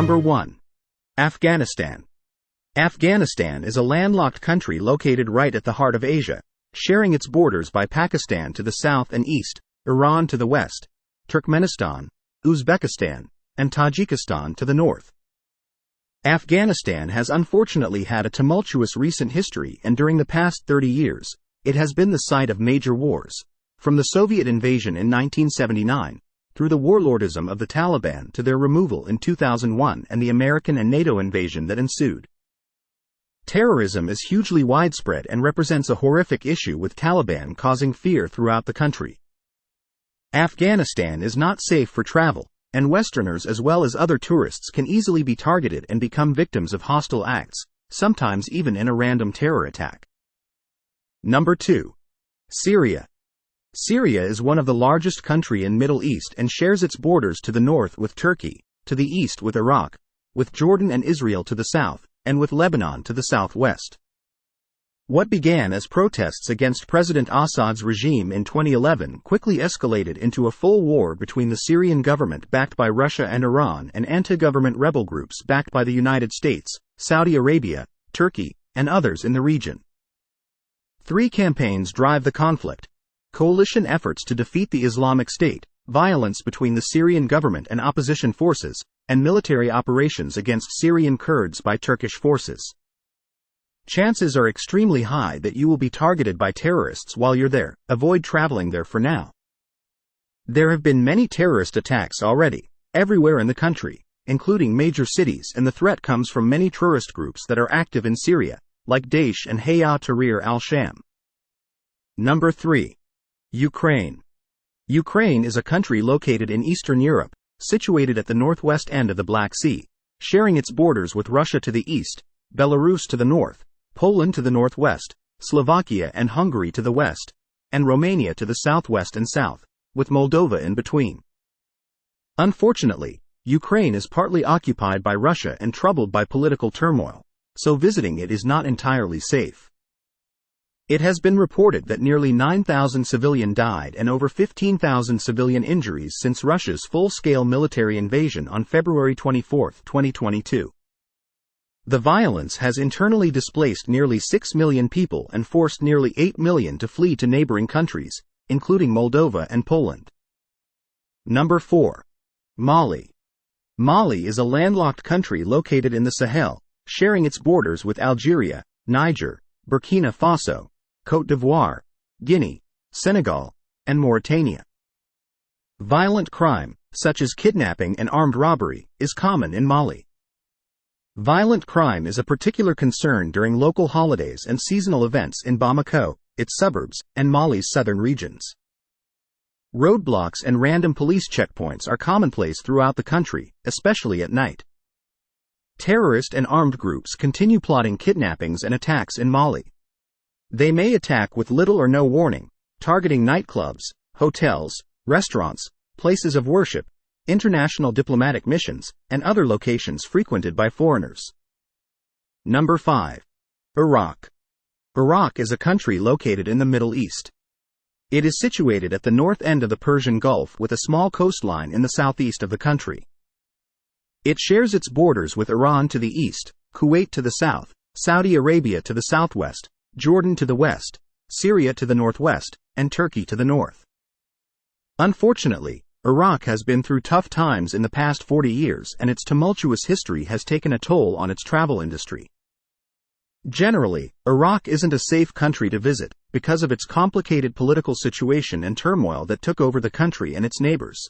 Number 1. Afghanistan. Afghanistan is a landlocked country located right at the heart of Asia, sharing its borders by Pakistan to the south and east, Iran to the west, Turkmenistan, Uzbekistan, and Tajikistan to the north. Afghanistan has unfortunately had a tumultuous recent history, and during the past 30 years, it has been the site of major wars, from the Soviet invasion in 1979, through the warlordism of the Taliban to their removal in 2001 and the American and NATO invasion that ensued. Terrorism is hugely widespread and represents a horrific issue, with Taliban causing fear throughout the country. Afghanistan is not safe for travel, and Westerners as well as other tourists can easily be targeted and become victims of hostile acts, sometimes even in a random terror attack. Number 2. Syria. Syria is one of the largest countries in Middle East and shares its borders to the north with Turkey, to the east with Iraq, with Jordan and Israel to the south, and with Lebanon to the southwest. What began as protests against President Assad's regime in 2011 quickly escalated into a full war between the Syrian government backed by Russia and Iran and anti-government rebel groups backed by the United States, Saudi Arabia, Turkey, and others in the region. 3 campaigns drive the conflict: coalition efforts to defeat the Islamic State, violence between the Syrian government and opposition forces, and military operations against Syrian Kurds by Turkish forces. Chances are extremely high that you will be targeted by terrorists while you're there. Avoid traveling there for now. There have been many terrorist attacks already, everywhere in the country, including major cities, and the threat comes from many terrorist groups that are active in Syria, like Daesh and Hayat Tahrir al-Sham. Number 3. Ukraine. Ukraine is a country located in Eastern Europe, situated at the northwest end of the Black Sea, sharing its borders with Russia to the east, Belarus to the north, Poland to the northwest, Slovakia and Hungary to the west, and Romania to the southwest and south, with Moldova in between. Unfortunately, Ukraine is partly occupied by Russia and troubled by political turmoil, so visiting it is not entirely safe. It has been reported that nearly 9,000 civilians died and over 15,000 civilian injuries since Russia's full-scale military invasion on February 24, 2022. The violence has internally displaced nearly 6 million people and forced nearly 8 million to flee to neighboring countries, including Moldova and Poland. Number 4. Mali. Mali is a landlocked country located in the Sahel, sharing its borders with Algeria, Niger, Burkina Faso, Côte d'Ivoire, Guinea, Senegal, and Mauritania. Violent crime, such as kidnapping and armed robbery, is common in Mali. Violent crime is a particular concern during local holidays and seasonal events in Bamako, its suburbs, and Mali's southern regions. Roadblocks and random police checkpoints are commonplace throughout the country, especially at night. Terrorist and armed groups continue plotting kidnappings and attacks in Mali. They may attack with little or no warning, targeting nightclubs, hotels, restaurants, places of worship, international diplomatic missions, and other locations frequented by foreigners. Number 5. Iraq. Iraq is a country located in the Middle East. It is situated at the north end of the Persian Gulf with a small coastline in the southeast of the country. It shares its borders with Iran to the east, Kuwait to the south, Saudi Arabia to the southwest, Jordan to the west, Syria to the northwest, and Turkey to the north. Unfortunately, Iraq has been through tough times in the past 40 years, and its tumultuous history has taken a toll on its travel industry. Generally, Iraq isn't a safe country to visit, because of its complicated political situation and turmoil that took over the country and its neighbors.